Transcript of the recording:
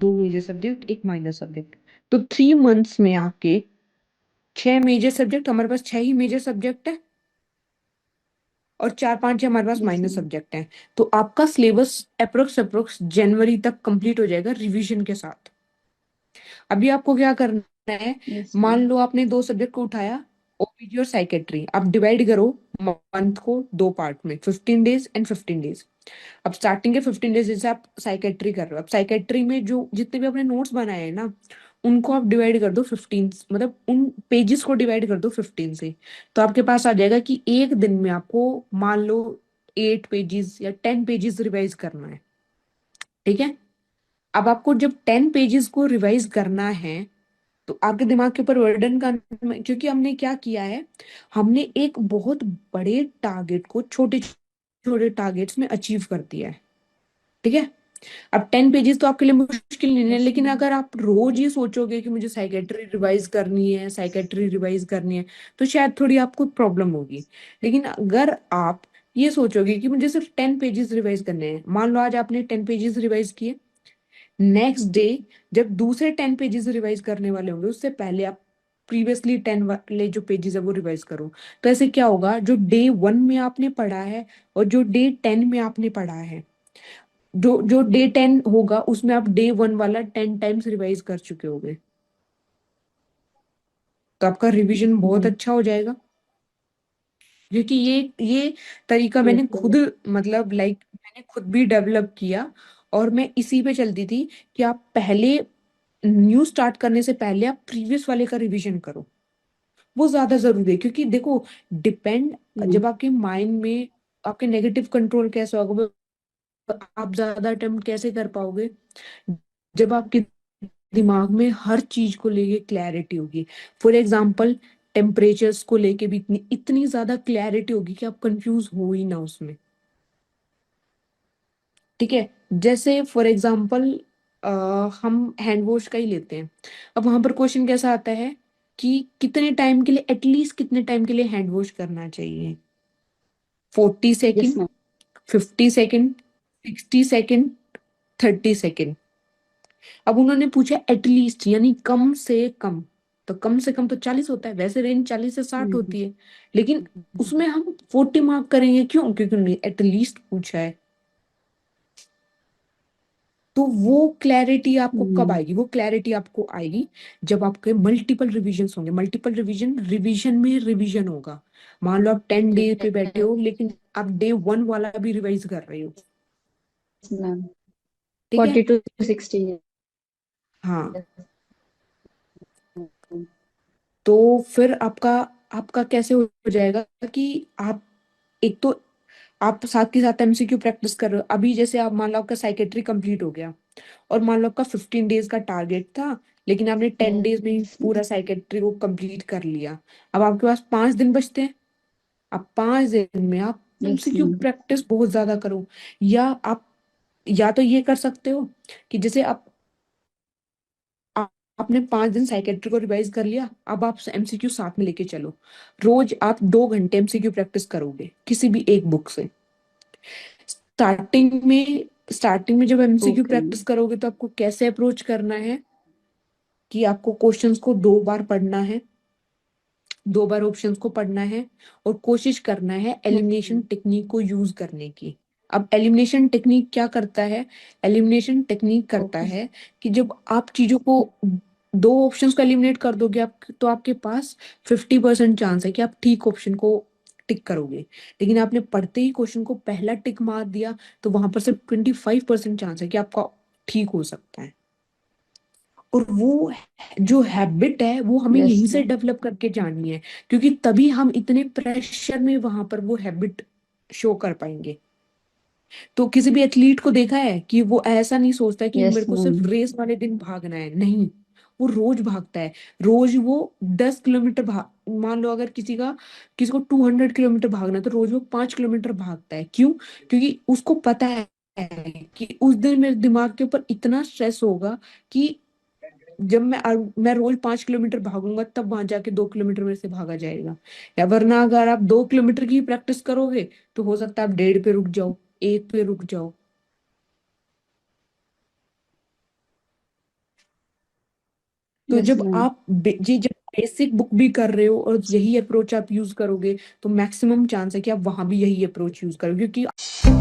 दो major subject, एक minor subject. तो 3 मंथ्स में आपके 6 मेजर सब्जेक्ट, हमारे पास 6 ही मेजर सब्जेक्ट है, और 4-5 हमारे पास यस माइनर मैम। सब्जेक्ट हैं। तो आपका सिलेबस अप्रोक्स अप्रोक्स जनवरी तक कंप्लीट हो जाएगा रिवीजन के साथ। अभी आपको क्या करना है, यस मैम। मान लो आपने 2 सब्जेक्ट को उठाया, ओपीजी और साइकेट्री, आप डिवाइड करो मंथ को 2 पार्ट में, 15 डेज एंड 15 डेज। अब स्टार्टिंग के 15 डेज जैसे आप साइकेट्री कर रहे हो, अब साइकेट्री में जो जितने भी आपने नोट्स बनाए हैं ना, उनको आप डिवाइड कर दो 15, मतलब उन पेजेस को डिवाइड कर दो 15 से। तो आपके पास आ जाएगा कि एक दिन में आपको मान लो 8 पेजेस या 10 पेजेस रिवाइज करना है। ठीक है। अब आपको जब 10 पेजेस को रिवाइज करना है, तो आपके दिमाग के ऊपर वर्डन का, क्योंकि हमने क्या किया है, हमने एक बहुत बड़े टारगेट को छोटे छोटे टारगेट्स में अचीव कर दिया है। ठीक है। अब 10 पेजेस तो आपके लिए मुश्किल नहीं है, यस लेकिन मैम। अगर आप रोज ये सोचोगे कि मुझे साइकेट्री रिवाइज करनी है, साइकेट्री रिवाइज करनी है, तो शायद थोड़ी आपको प्रॉब्लम होगी। लेकिन अगर आप ये सोचोगे कि मुझे सिर्फ 10 पेजेस रिवाइज करने हैं, मान लो आज आपने 10 पेजेस रिवाइज किए, नेक्स्ट डे जब दूसरे 10 पेजेस रिवाइज करने वाले होंगे, उससे पहले आप प्रीवियसली 10 वाले जो पेजेस है वो रिवाइज करो। तो ऐसे क्या होगा, जो डे 1 में आपने पढ़ा है और जो डे 10 में आपने पढ़ा है, जो जो डे 10 होगा उसमें आप डे 1 वाला 10 टाइम्स रिवाइज कर चुके होगे। तो आपका रिवीजन बहुत मैम। अच्छा हो जाएगा। क्योंकि ये तरीका यस मैंने खुद, मैम। मतलब मैंने खुद भी डेवलप किया, और मैं इसी पे चलती थी कि आप पहले न्यू स्टार्ट करने से पहले आप प्रीवियस वाले का रिवीजन करो। वो ज्यादा जरूरी है, क्योंकि देखो, डिपेंड, मैम। जब आपके माइंड में आपके नेगेटिव कंट्रोल कैसे होगा, आप ज्यादा अटेम्प्ट कैसे कर पाओगे, जब आपके दिमाग में हर चीज को लेके क्लैरिटी होगी। फॉर एग्जाम्पल, टेम्परेचर्स को लेके भी इतनी इतनी ज्यादा क्लैरिटी होगी कि आप कंफ्यूज हो ही ना उसमें। ठीक है। जैसे फॉर एग्जाम्पल, हम हैंड वॉश का ही लेते हैं। अब वहां पर क्वेश्चन कैसा आता है कि कितने टाइम के लिए, एटलीस्ट कितने टाइम के लिए हैंड वॉश करना चाहिए, 40 second, yes ma'am. 50 second, 60 second, 30 second. अब उन्होंने पूछा एटलीस्ट, यानी कम से कम। तो कम से कम तो 40 होता है, वैसे रेंज 40 से 60 हम्म। होती है। लेकिन उसमें हम 40 मार्क करेंगे, क्यों? क्योंकि उन्होंने एटलीस्ट पूछा है। तो वो क्लैरिटी आपको कब हम्म। आएगी? वो क्लैरिटी आपको आएगी जब आपके मल्टीपल रिवीजन होंगे। मल्टीपल रिवीजन, रिवीजन में रिवीजन होगा। मान लो आप 10 डे पे बैठे हो, लेकिन आप डे 1 वाला भी रिवाइज कर रहे हो। Yes ma'am. ठीक है। 40 to 60। हाँ। तो फिर आपका आपका कैसे हो जाएगा कि आप, एक तो आप साथ के साथ एमसीक्यू प्रैक्टिस कर रहे हो। अभी जैसे आप मान लो आपका साइकेट्री कंप्लीट हो गया, और मान लो आपका 15 डेज का टारगेट था, लेकिन आपने 10 डेज में ही यस पूरा साइकेट्री को कंप्लीट कर लिया। अब आपके पास 5 दिन बचते हैं। अब 5 दिन में आप एमसीक्यू मैम। प्रैक्टिस बहुत ज्यादा करो। या आप, या तो ये कर सकते हो कि जैसे आपने 5 दिन साइकेट्री को रिवाइज कर लिया, अब आप एमसीक्यू साथ में लेके चलो। रोज आप 2 घंटे एमसीक्यू प्रैक्टिस करोगे किसी भी एक बुक से। स्टार्टिंग में जब एमसीक्यू ओके प्रैक्टिस मैम। करोगे, तो आपको कैसे अप्रोच करना है कि आपको क्वेश्चंस को 2 बार पढ़ना है, 2 बार ऑप्शंस को पढ़ना है, और कोशिश करना है एलिमिनेशन टेक्निक को यूज करने की। अब एलिमिनेशन टेक्निक क्या करता है? एलिमिनेशन टेक्निक करता ओके। है कि जब आप चीजों को, 2 ऑप्शंस को एलिमिनेट कर दोगे आप, तो आपके पास 50% चांस है कि आप ठीक ऑप्शन को टिक करोगे। लेकिन आपने पढ़ते ही क्वेश्चन को पहला टिक मार दिया, तो वहां पर सिर्फ 25% चांस है कि आपका ठीक हो सकता है। और वो जो हैबिट है वो हमें यस यहीं से मैम। डेवलप करके जानी है, क्योंकि तभी हम इतने प्रेशर में वहां पर वो हैबिट शो कर पाएंगे। तो किसी भी एथलीट को देखा है कि वो ऐसा नहीं सोचता है कि यस मेरे को मैम। सिर्फ रेस वाले दिन भागना है, नहीं। वो रोज भागता है। रोज वो 10 किलोमीटर भाग, मान लो अगर किसी को 200 किलोमीटर भागना है, तो रोज वो 5 किलोमीटर भागता है। क्यों? क्योंकि उसको पता है कि उस दिन मेरे दिमाग के ऊपर इतना स्ट्रेस होगा कि जब मैं रोज 5 किलोमीटर भागूंगा, तब वहां जाके 2 किलोमीटर मेरे से भागा जाएगा। या वरना अगर आप 2 किलोमीटर की प्रैक्टिस करोगे, तो हो सकता है आप 1.5 पे रुक जाओ, 1 पे रुक जाओ। तो यस जब मैम। आप जी जब बेसिक बुक भी कर रहे हो और यही अप्रोच आप यूज करोगे, तो मैक्सिमम चांस है कि आप वहां भी यही अप्रोच यूज करोगे, क्योंकि